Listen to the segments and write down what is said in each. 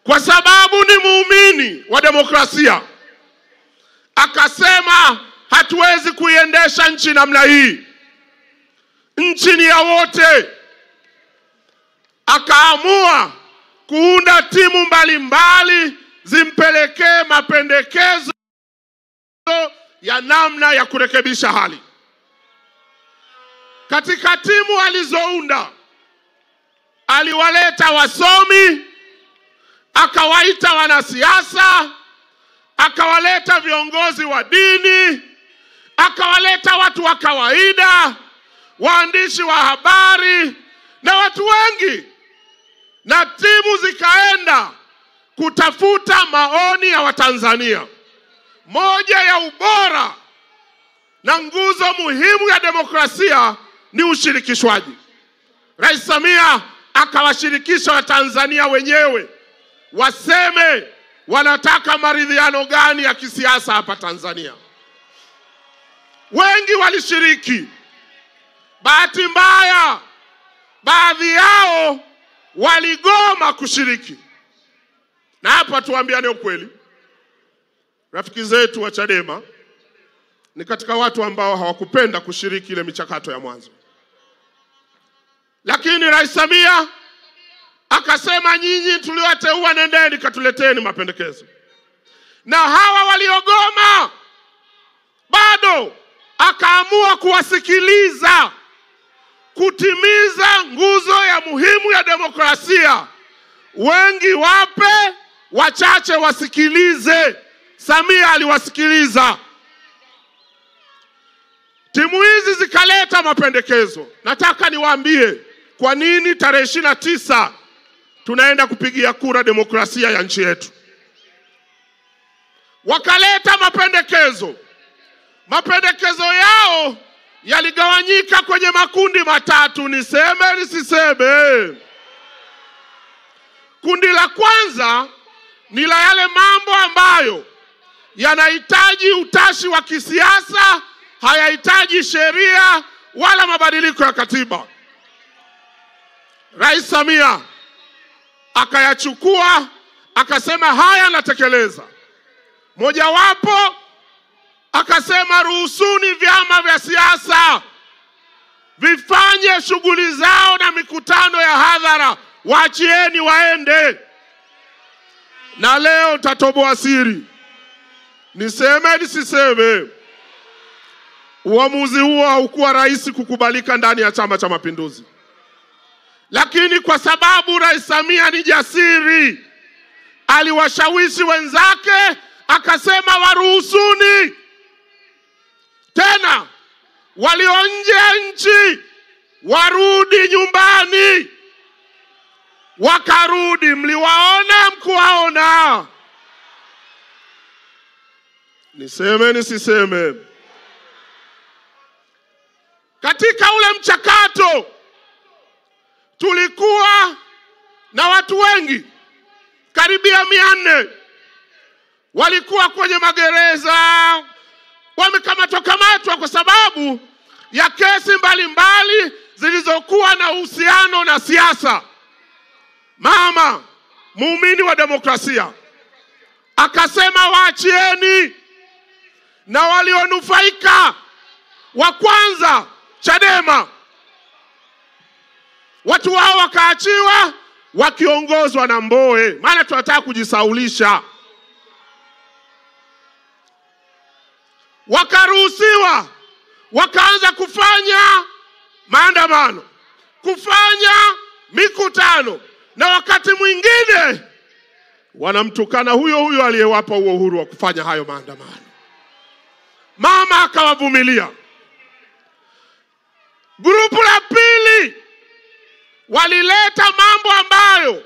kwa sababu ni muumini wa demokrasia, akasema hatuwezi kuiendesha nchi namna hii. Nchi ni ya wote. Akaamua kuunda timu mbalimbali zimpelekee mapendekezo ya namna ya kurekebisha hali. Katika timu alizounda, aliwaleta wasomi, akawaita wanasiasa, akawaleta viongozi wa dini, akawaleta watu wa kawaida, waandishi wa habari na watu wengi, na timu zikaenda kutafuta maoni ya Watanzania. Moja ya ubora na nguzo muhimu ya demokrasia ni ushirikishwaji. Rais Samia akawashirikisha Watanzania wenyewe waseme wanataka maridhiano gani ya kisiasa hapa Tanzania. Wengi walishiriki. Bahati mbaya, baadhi yao waligoma kushiriki. Na hapa tuambiane ukweli, rafiki zetu wa Chadema ni katika watu ambao hawakupenda kushiriki ile michakato ya mwanzo. Lakini Rais Samia akasema, nyinyi tuliowateua nendeni katuleteni mapendekezo. Na hawa waliogoma bado akaamua kuwasikiliza, kutimiza nguzo ya muhimu ya demokrasia. Wengi wape, wachache wasikilize. Samia aliwasikiliza. Timu hizi zikaleta mapendekezo. Nataka niwaambie kwa nini tarehe 29 tunaenda kupigia kura demokrasia ya nchi yetu. Wakaleta mapendekezo. Mapendekezo yao yaligawanyika kwenye makundi matatu, niseme nisiseme. Kundi la kwanza ni la yale mambo ambayo yanahitaji utashi wa kisiasa, hayahitaji sheria wala mabadiliko ya katiba. Rais Samia akayachukua, akasema haya natekeleza. Mojawapo akasema, ruhusuni vyama vya siasa vifanye shughuli zao na mikutano ya hadhara, waachieni waende. Na leo tatoboa siri, niseme nisiseme, uamuzi huo haukuwa rahisi kukubalika ndani ya Chama cha Mapinduzi. Lakini kwa sababu Rais Samia ni jasiri, aliwashawishi wenzake, akasema waruhusuni. Tena walio nje ya nchi warudi nyumbani. Wakarudi. Mliwaona, mkuwaona? Niseme nisiseme, katika ule mchakato tulikuwa na watu wengi, karibia 400 walikuwa kwenye magereza, wamekamatwa kwa sababu ya kesi mbalimbali zilizokuwa na uhusiano na siasa. Mama, muumini wa demokrasia, akasema waachieni. Na walionufaika wa kwanza Chadema, watu wao wakaachiwa wakiongozwa na Mbowe, maana tunataka kujisaulisha. Wakaruhusiwa, wakaanza kufanya maandamano, kufanya mikutano, na wakati mwingine wanamtukana huyo aliyewapa uhuru wa kufanya hayo maandamano. Mama akawavumilia. Grupu la pili walileta mambo ambayo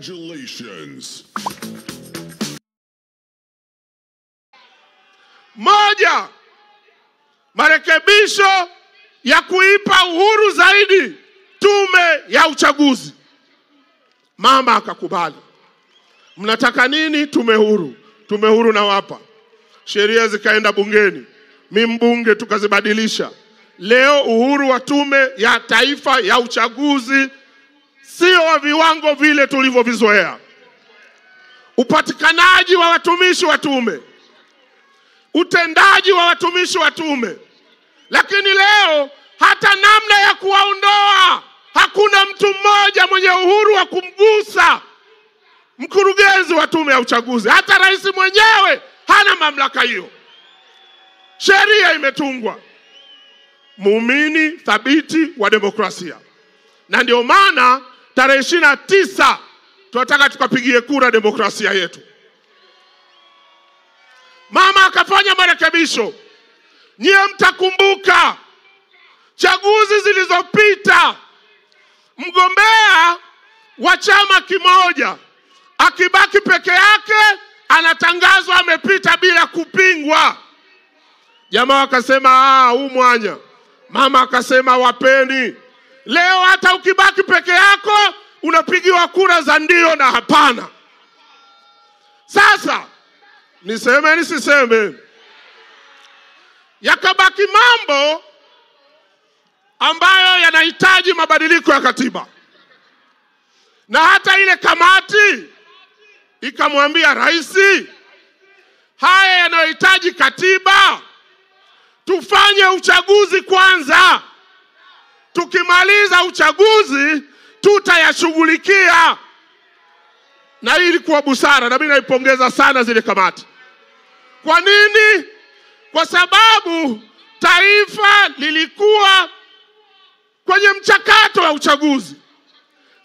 Congratulations. Moja, marekebisho ya kuipa uhuru zaidi tume ya uchaguzi. Mama akakubali. Mnataka nini? Tume huru. Tume huru na wapa. Sheria zikaenda bungeni. Mimi mbunge tukazibadilisha. leo uhuru wa Tume ya Taifa ya Uchaguzi sio wa viwango vile tulivyovizoea. Upatikanaji wa watumishi wa tume, utendaji wa watumishi wa tume, lakini leo hata namna ya kuwaondoa hakuna mtu mmoja mwenye uhuru wa kumgusa mkurugenzi wa tume ya uchaguzi. Hata rais mwenyewe hana mamlaka hiyo. Sheria imetungwa. Muumini thabiti wa demokrasia. Na ndio maana tarehe 29 tunataka tukapigie kura demokrasia yetu. Mama akafanya marekebisho. Nyie mtakumbuka chaguzi zilizopita, mgombea wa chama kimoja akibaki peke yake anatangazwa amepita bila kupingwa. Jamaa wakasema huu mwanya. Mama akasema wapeni. Leo hata ukibaki peke yako unapigiwa kura za ndio na hapana. Sasa niseme nisiseme, yakabaki mambo ambayo yanahitaji mabadiliko ya katiba. Na hata ile kamati ikamwambia rais, haya yanayohitaji katiba tufanye uchaguzi kwanza. Tukimaliza uchaguzi tutayashughulikia. Na hii ilikuwa busara, na mimi naipongeza sana zile kamati. Kwa nini? Kwa sababu taifa lilikuwa kwenye mchakato wa uchaguzi.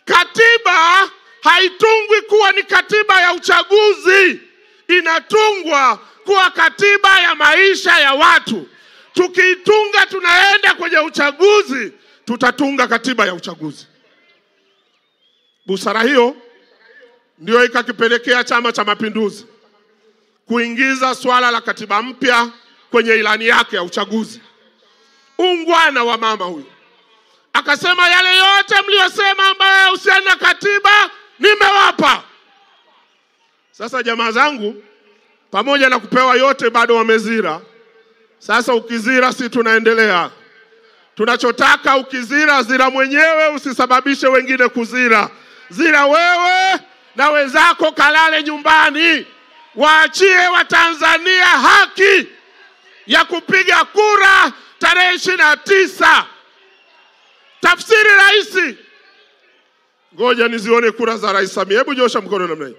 Katiba haitungwi kuwa ni katiba ya uchaguzi, inatungwa kuwa katiba ya maisha ya watu. Tukiitunga tunaenda kwenye uchaguzi, tutatunga katiba ya uchaguzi. Busara hiyo ndio ikakipelekea Chama cha Mapinduzi kuingiza swala la katiba mpya kwenye ilani yake ya uchaguzi. Ungwana wa mama huyu akasema yale yote mliosema ambayo usiana katiba nimewapa. Sasa jamaa zangu, pamoja na kupewa yote bado wamezira. Sasa ukizira si tunaendelea. Tunachotaka ukizira, zira mwenyewe, usisababishe wengine kuzira. Zira wewe na wenzako, kalale nyumbani. Waachie Watanzania haki ya kupiga kura tarehe 29. Tafsiri rahisi. Ngoja nizione kura za Rais Samia. Hebu nyosha mkono namna hii.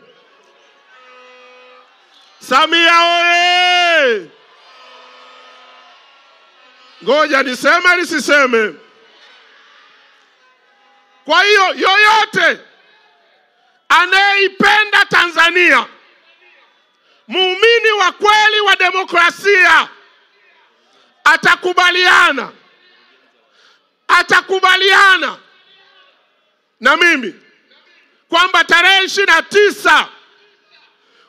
Samia oye! Ngoja niseme nisiseme. Kwa hiyo yoyote anayeipenda Tanzania, muumini wa kweli wa demokrasia, atakubaliana na mimi kwamba tarehe 29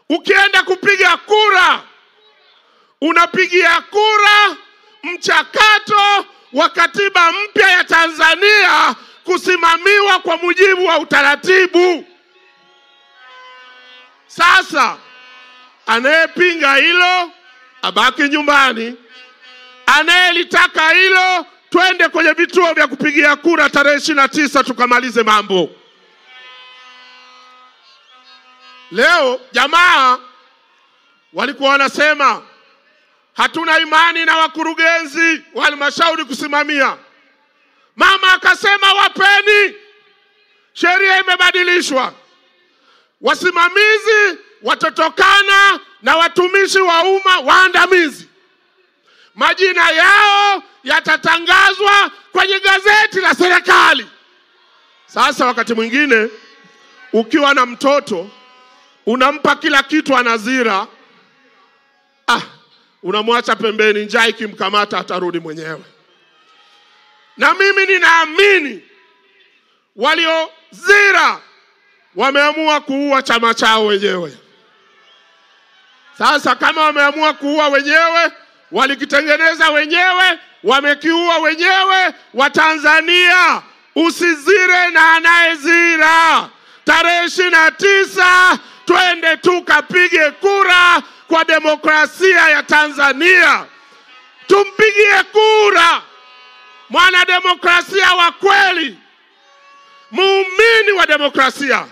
ukienda kupiga kura, unapigia kura mchakato wa katiba mpya ya Tanzania kusimamiwa kwa mujibu wa utaratibu. Sasa anayepinga hilo abaki nyumbani. Anayelitaka hilo twende kwenye vituo vya kupigia kura tarehe 29 tukamalize mambo. Leo jamaa walikuwa wanasema hatuna imani na wakurugenzi wa halmashauri kusimamia. Mama akasema wapeni. Sheria imebadilishwa. Wasimamizi watatokana na watumishi wa umma waandamizi. Majina yao yatatangazwa kwenye gazeti la serikali. Sasa wakati mwingine ukiwa na mtoto unampa kila kitu anazira, unamwacha pembeni, njaa ikimkamata atarudi mwenyewe. Na mimi ninaamini waliozira wameamua kuua chama chao wenyewe. Sasa kama wameamua kuua wenyewe, walikitengeneza wenyewe, wamekiua wenyewe. Watanzania, usizire na anayezira. Tarehe 29 twende tukapige kura kwa demokrasia ya Tanzania. Tumpigie kura mwanademokrasia wa kweli, muumini wa demokrasia,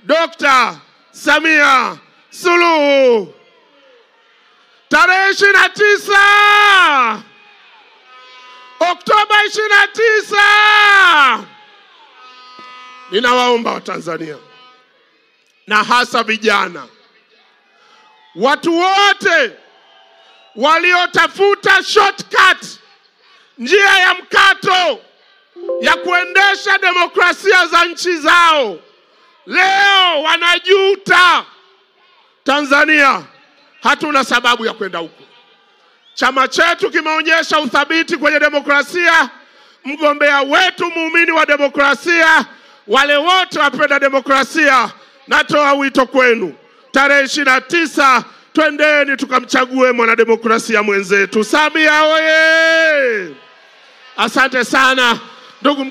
Dr. Samia Suluhu. Tarehe 29 Oktoba 29, ninawaomba Watanzania na hasa vijana, watu wote waliotafuta shortcut, njia ya mkato ya kuendesha demokrasia za nchi zao, leo wanajuta. Tanzania hatuna sababu ya kwenda huko. Chama chetu kimeonyesha uthabiti kwenye demokrasia. Mgombea wetu muumini wa demokrasia. Wale wote wapenda demokrasia, natoa wito kwenu, tarehe 29 twendeni tukamchague mwanademokrasia mwenzetu. Samia oye! Asante sana ndugu